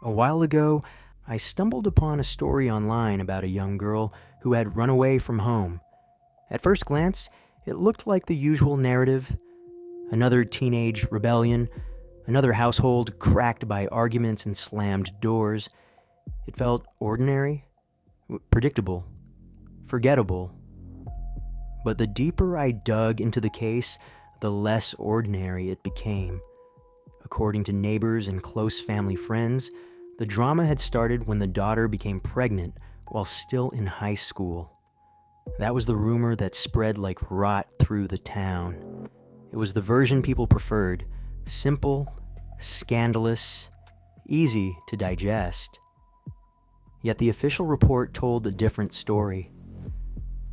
A while ago, I stumbled upon a story online about a young girl who had run away from home. At first glance, it looked like the usual narrative: another teenage rebellion, another household cracked by arguments and slammed doors. It felt ordinary, predictable, forgettable. But the deeper I dug into the case, the less ordinary it became. According to neighbors and close family friends, the drama had started when the daughter became pregnant while still in high school. That was the rumor that spread like rot through the town. It was the version people preferred: simple, scandalous, easy to digest. Yet the official report told a different story.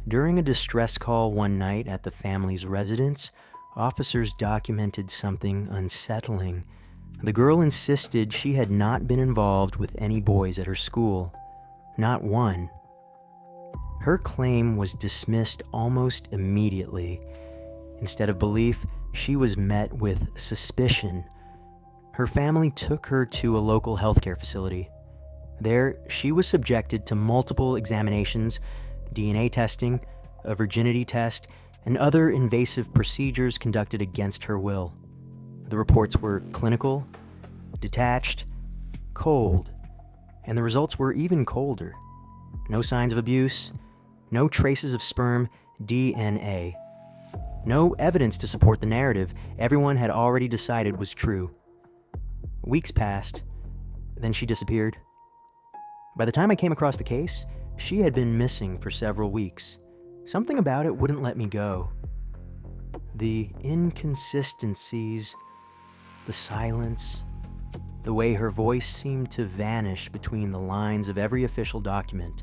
During a distress call one night at the family's residence, officers documented something unsettling. The girl insisted she had not been involved with any boys at her school. Not one. Her claim was dismissed almost immediately. Instead of belief, she was met with suspicion. Her family took her to a local healthcare facility. There, she was subjected to multiple examinations, DNA testing, a virginity test, and other invasive procedures conducted against her will. The reports were clinical, detached, cold, and the results were even colder. No signs of abuse, no traces of sperm DNA. No evidence to support the narrative everyone had already decided was true. Weeks passed, then she disappeared. By the time I came across the case, she had been missing for several weeks. Something about it wouldn't let me go. The inconsistencies, the silence, the way her voice seemed to vanish between the lines of every official document.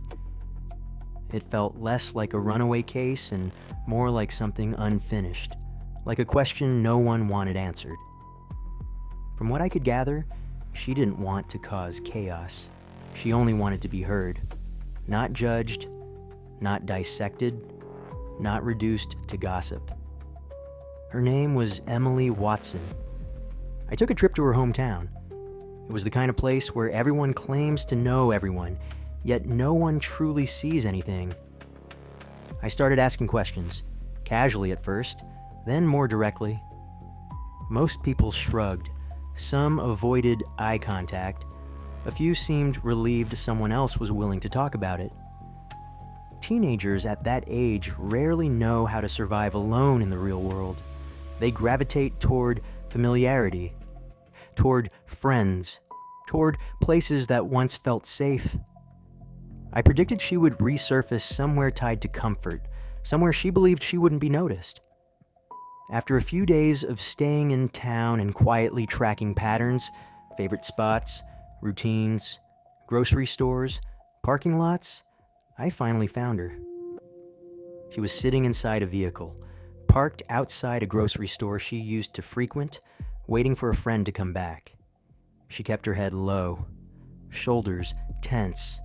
It felt less like a runaway case and more like something unfinished, like a question no one wanted answered. From what I could gather, she didn't want to cause chaos. She only wanted to be heard, not judged, not dissected, not reduced to gossip. Her name was Emily Watson. I took a trip to her hometown. It was the kind of place where everyone claims to know everyone, yet no one truly sees anything. I started asking questions, casually at first, then more directly. Most people shrugged. Some avoided eye contact. A few seemed relieved someone else was willing to talk about it. Teenagers at that age rarely know how to survive alone in the real world. They gravitate toward familiarity, toward friends, toward places that once felt safe. I predicted she would resurface somewhere tied to comfort, somewhere she believed she wouldn't be noticed. After a few days of staying in town and quietly tracking patterns, favorite spots, routines, grocery stores, parking lots, I finally found her. She was sitting inside a vehicle, parked outside a grocery store she used to frequent, waiting for a friend to come back. She kept her head low, shoulders tense.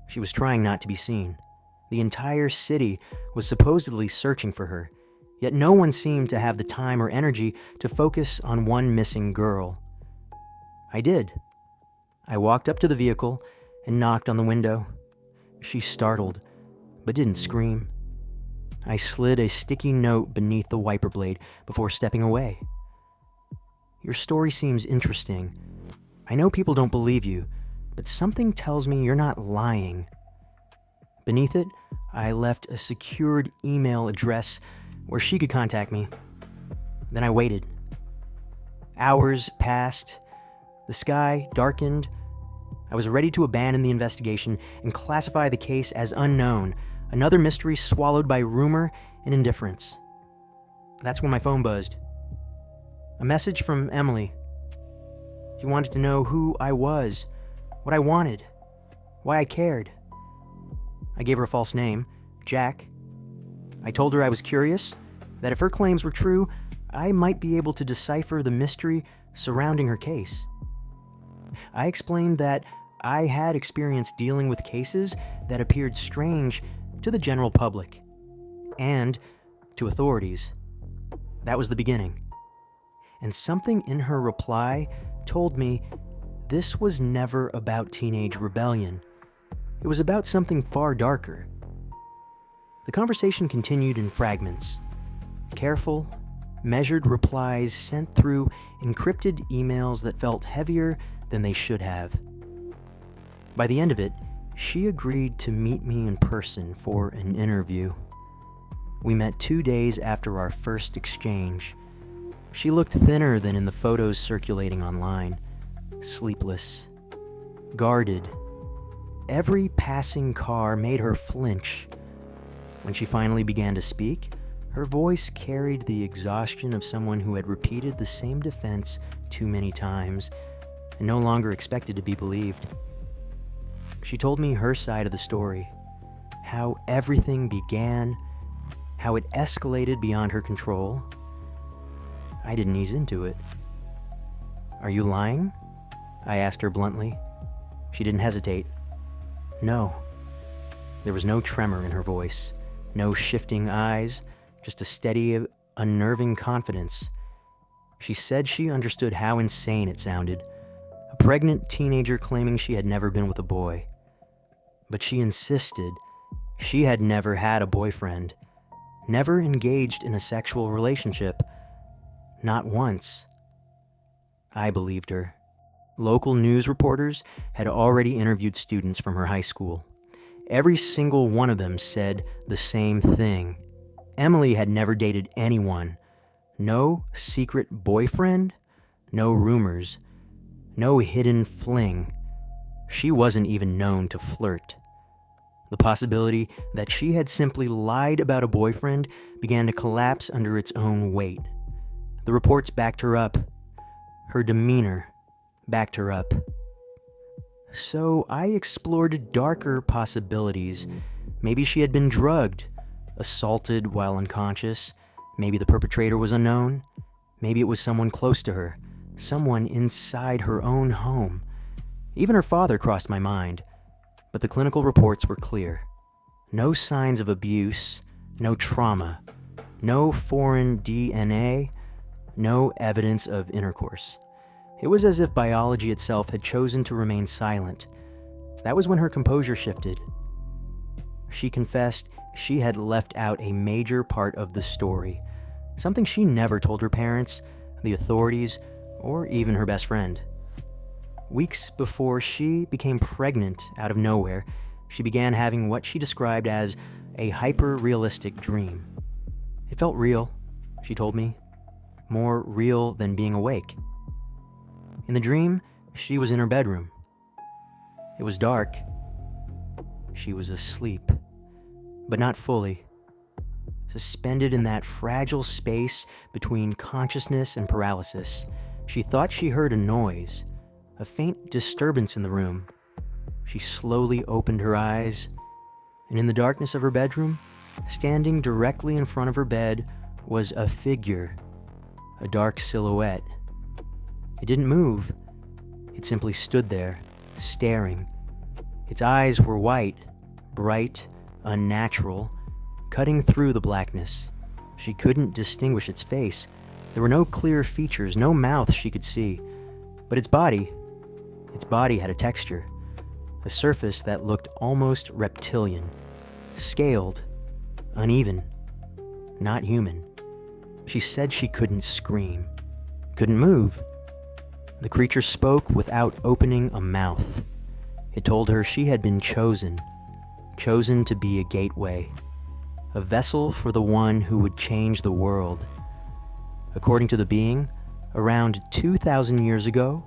She was trying not to be seen. The entire city was supposedly searching for her, yet no one seemed to have the time or energy to focus on one missing girl. I did. I walked up to the vehicle and knocked on the window. She startled, but didn't scream. I slid a sticky note beneath the wiper blade before stepping away. "Your story seems interesting. I know people don't believe you, but something tells me you're not lying." Beneath it, I left a secured email address where she could contact me. Then I waited. Hours passed. The sky darkened. I was ready to abandon the investigation and classify the case as unknown, another mystery swallowed by rumor and indifference. That's when my phone buzzed. A message from Emily. She wanted to know who I was, what I wanted, why I cared. I gave her a false name, Jack. I told her I was curious, that if her claims were true, I might be able to decipher the mystery surrounding her case. I explained that I had experience dealing with cases that appeared strange to the general public and to authorities. That was the beginning. And something in her reply told me this was never about teenage rebellion. It was about something far darker. The conversation continued in fragments. Careful, measured replies sent through encrypted emails that felt heavier than they should have. By the end of it, she agreed to meet me in person for an interview. We met 2 days after our first exchange. She looked thinner than in the photos circulating online, sleepless, guarded. Every passing car made her flinch. When she finally began to speak, her voice carried the exhaustion of someone who had repeated the same defense too many times and no longer expected to be believed. She told me her side of the story, how everything began, how it escalated beyond her control. I didn't ease into it. "Are you lying?" I asked her bluntly. She didn't hesitate. "No." There was no tremor in her voice, no shifting eyes, just a steady, unnerving confidence. She said she understood how insane it sounded, a pregnant teenager claiming she had never been with a boy. But she insisted she had never had a boyfriend, never engaged in a sexual relationship, not once. I believed her. Local news reporters had already interviewed students from her high school. Every single one of them said the same thing. Emily had never dated anyone. No secret boyfriend, no rumors, no hidden fling. She wasn't even known to flirt. The possibility that she had simply lied about a boyfriend began to collapse under its own weight. The reports backed her up. Her demeanor backed her up. So I explored darker possibilities. Maybe she had been drugged, assaulted while unconscious. Maybe the perpetrator was unknown. Maybe it was someone close to her, someone inside her own home. Even her father crossed my mind, but the clinical reports were clear. No signs of abuse, no trauma, no foreign DNA, no evidence of intercourse. It was as if biology itself had chosen to remain silent. That was when her composure shifted. She confessed she had left out a major part of the story, something she never told her parents, the authorities, or even her best friend. Weeks before she became pregnant out of nowhere, she began having what she described as a hyper-realistic dream. It felt real, she told me, more real than being awake. In the dream, she was in her bedroom. It was dark. She was asleep, but not fully. Suspended in that fragile space between consciousness and paralysis, she thought she heard a noise, a faint disturbance in the room. She slowly opened her eyes, and in the darkness of her bedroom, standing directly in front of her bed, was a figure, a dark silhouette. It didn't move. It simply stood there, staring. Its eyes were white, bright, unnatural, cutting through the blackness. She couldn't distinguish its face. There were no clear features, no mouth she could see. But its body had a texture, a surface that looked almost reptilian, scaled, uneven, not human. She said she couldn't scream, couldn't move. The creature spoke without opening a mouth. It told her she had been chosen to be a gateway, a vessel for the one who would change the world. According to the being, around 2,000 years ago,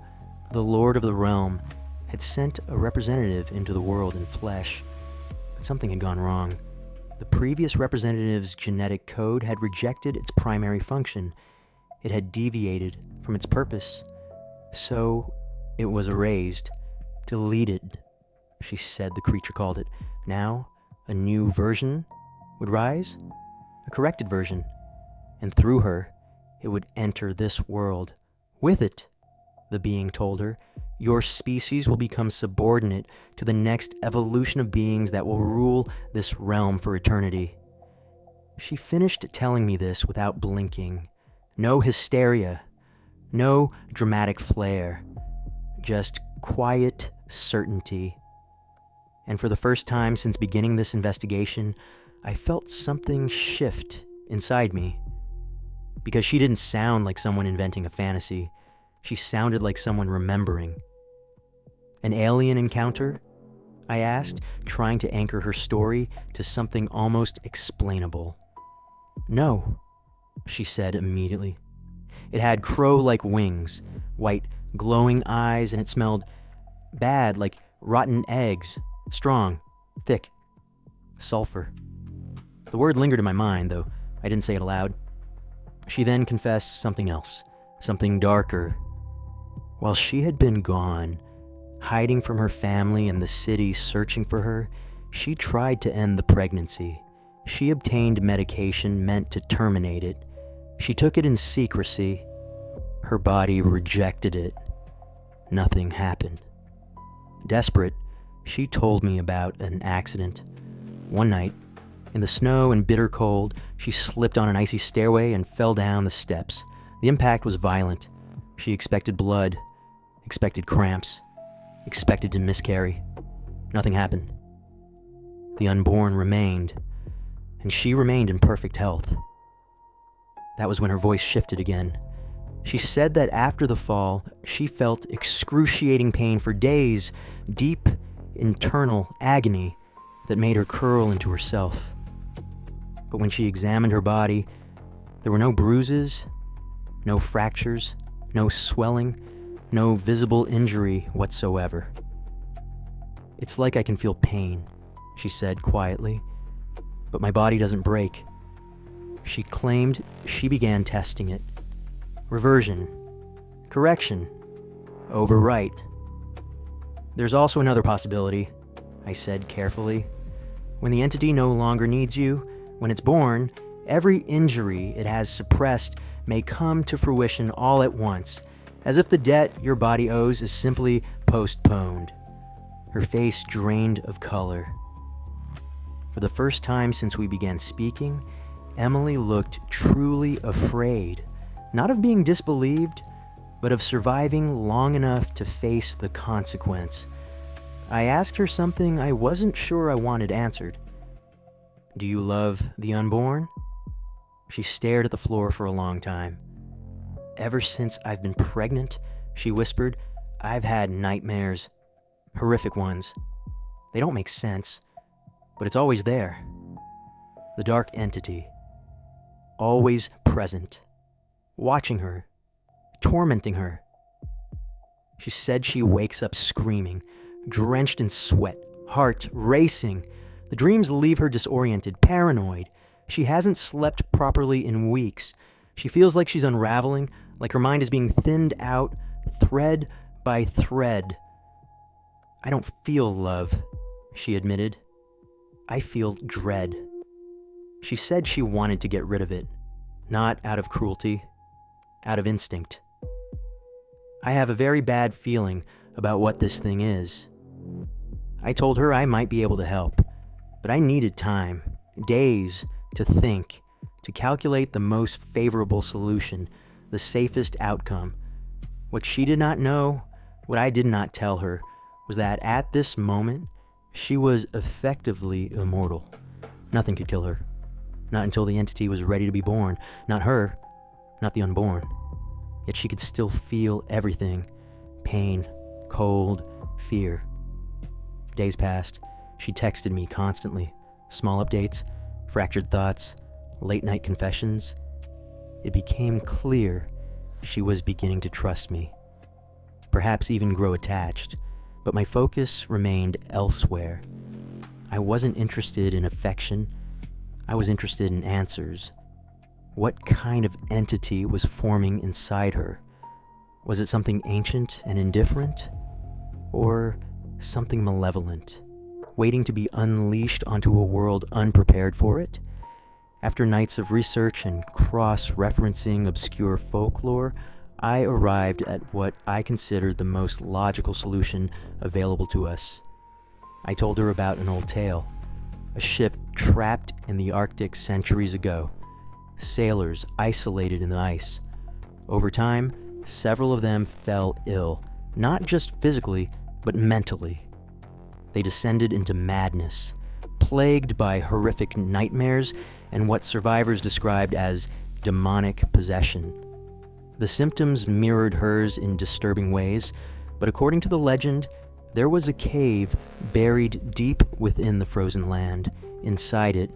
the Lord of the Realm had sent a representative into the world in flesh, but something had gone wrong. The previous representative's genetic code had rejected its primary function. It had deviated from its purpose. So it was erased, deleted, she said the creature called it. Now, a new version would rise, a corrected version, and through her, it would enter this world. With it, the being told her, your species will become subordinate to the next evolution of beings that will rule this realm for eternity. She finished telling me this without blinking. No hysteria, no dramatic flair, just quiet certainty. And for the first time since beginning this investigation, I felt something shift inside me. Because she didn't sound like someone inventing a fantasy. She sounded like someone remembering. An alien encounter? I asked, trying to anchor her story to something almost explainable. No, she said immediately. It had crow-like wings, white glowing eyes, and it smelled bad, like rotten eggs, strong, thick, sulfur. The word lingered in my mind, though I didn't say it aloud. She then confessed something else, something darker. While she had been gone, hiding from her family and the city searching for her, she tried to end the pregnancy. She obtained medication meant to terminate it. She took it in secrecy. Her body rejected it. Nothing happened. Desperate, she told me about an accident. One night, in the snow and bitter cold, she slipped on an icy stairway and fell down the steps. The impact was violent. She expected blood, expected cramps, expected to miscarry. Nothing happened. The unborn remained, and she remained in perfect health. That was when her voice shifted again. She said that after the fall, she felt excruciating pain for days, deep internal agony that made her curl into herself. But when she examined her body, there were no bruises, no fractures, no swelling, no visible injury whatsoever. It's like I can feel pain, she said quietly, but my body doesn't break. She claimed she began testing it. Reversion, correction, overwrite. There's also another possibility, I said carefully. When the entity no longer needs you, when it's born, every injury it has suppressed may come to fruition all at once, as if the debt your body owes is simply postponed. Her face drained of color. For the first time since we began speaking, Emily looked truly afraid, not of being disbelieved, but of surviving long enough to face the consequence. I asked her something I wasn't sure I wanted answered. Do you love the unborn? She stared at the floor for a long time. Ever since I've been pregnant, she whispered, I've had nightmares. Horrific ones. They don't make sense, but it's always there. The dark entity. Always present. Watching her. Tormenting her. She said she wakes up screaming, drenched in sweat, heart racing. The dreams leave her disoriented, paranoid. She hasn't slept properly in weeks. She feels like she's unraveling, like her mind is being thinned out, thread by thread. I don't feel love, she admitted. I feel dread. She said she wanted to get rid of it, not out of cruelty, out of instinct. I have a very bad feeling about what this thing is. I told her I might be able to help, but I needed time, days, to think, to calculate the most favorable solution, the safest outcome. What she did not know, what I did not tell her, was that at this moment, she was effectively immortal. Nothing could kill her. Not until the entity was ready to be born. Not her, not the unborn. Yet she could still feel everything. Pain, cold, fear. Days passed. She texted me constantly. Small updates, fractured thoughts, late-night confessions. It became clear she was beginning to trust me. Perhaps even grow attached. But my focus remained elsewhere. I wasn't interested in affection. I was interested in answers. What kind of entity was forming inside her? Was it something ancient and indifferent? Or something malevolent, waiting to be unleashed onto a world unprepared for it? After nights of research and cross-referencing obscure folklore, I arrived at what I considered the most logical solution available to us. I told her about an old tale, a ship trapped in the Arctic centuries ago, sailors isolated in the ice. Over time, several of them fell ill, not just physically, but mentally. They descended into madness, plagued by horrific nightmares and what survivors described as demonic possession. The symptoms mirrored hers in disturbing ways, but according to the legend, there was a cave buried deep within the frozen land. Inside it,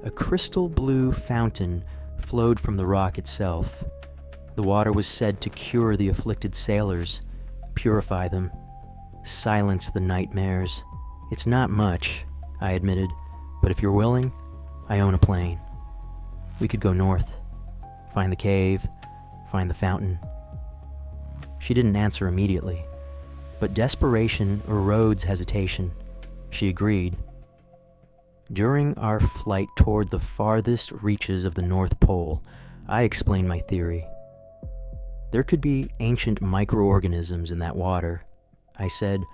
a crystal blue fountain flowed from the rock itself. The water was said to cure the afflicted sailors, purify them, silence the nightmares. It's not much, I admitted, but if you're willing, I own a plane. We could go north, find the cave, find the fountain. She didn't answer immediately, but desperation erodes hesitation. She agreed. During our flight toward the farthest reaches of the North Pole, I explained my theory. There could be ancient microorganisms in that water. I said,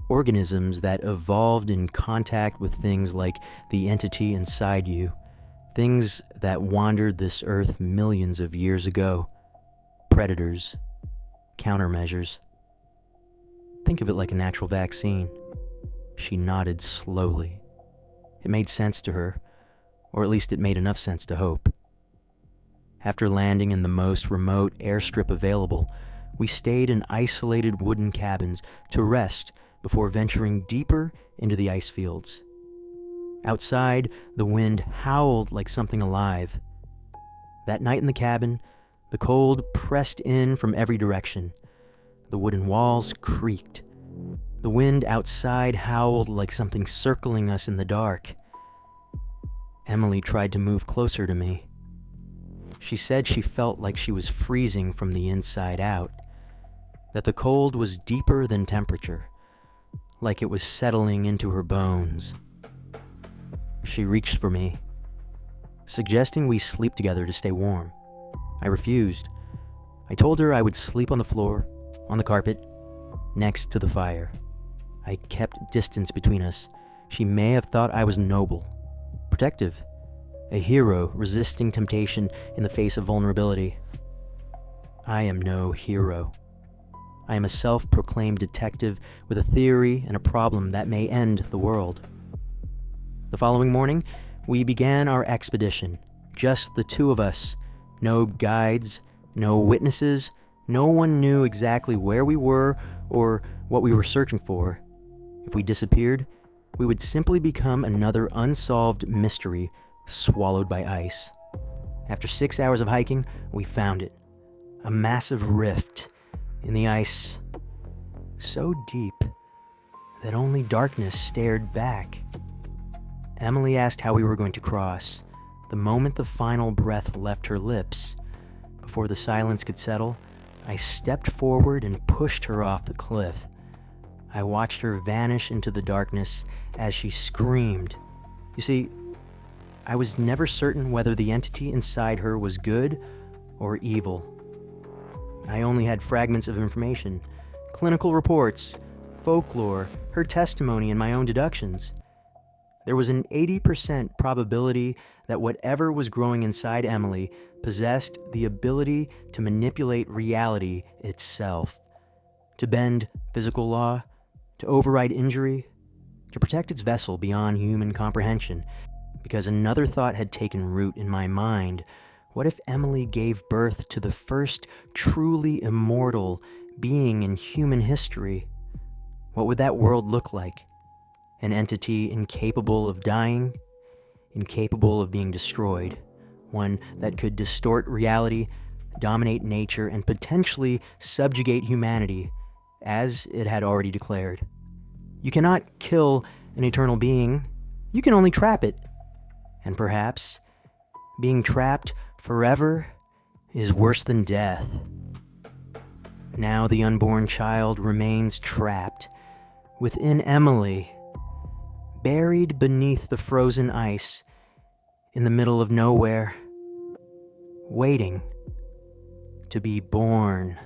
organisms that evolved in contact with things like the entity inside you, things that wandered this earth millions of years ago. Predators, countermeasures. Think of it like a natural vaccine. She nodded slowly. It made sense to her, or at least it made enough sense to hope. After landing in the most remote airstrip available, we stayed in isolated wooden cabins to rest before venturing deeper into the ice fields. Outside, the wind howled like something alive. That night in the cabin, the cold pressed in from every direction. The wooden walls creaked. The wind outside howled like something circling us in the dark. Emily tried to move closer to me. She said she felt like she was freezing from the inside out, that the cold was deeper than temperature, like it was settling into her bones. She reached for me, suggesting we sleep together to stay warm. I refused. I told her I would sleep on the floor, on the carpet, next to the fire. I kept distance between us. She may have thought I was noble, protective, a hero resisting temptation in the face of vulnerability. I am no hero. I am a self-proclaimed detective with a theory and a problem that may end the world. The following morning, we began our expedition. Just the two of us. No guides, no witnesses. No one knew exactly where we were or what we were searching for. If we disappeared, we would simply become another unsolved mystery swallowed by ice. After 6 hours of hiking, we found it. A massive rift in the ice, so deep that only darkness stared back. Emily asked how we were going to cross. The moment the final breath left her lips, before the silence could settle, I stepped forward and pushed her off the cliff. I watched her vanish into the darkness as she screamed. You see, I was never certain whether the entity inside her was good or evil. I only had fragments of information, clinical reports, folklore, her testimony, and my own deductions. There was an 80% probability that whatever was growing inside Emily possessed the ability to manipulate reality itself, to bend physical law, to override injury, to protect its vessel beyond human comprehension. Because another thought had taken root in my mind. What if Emily gave birth to the first truly immortal being in human history? What would that world look like? An entity incapable of dying, incapable of being destroyed, one that could distort reality, dominate nature, and potentially subjugate humanity, as it had already declared. You cannot kill an eternal being, you can only trap it. And perhaps being trapped forever is worse than death. Now the unborn child remains trapped within Emily, buried beneath the frozen ice in the middle of nowhere, waiting to be born.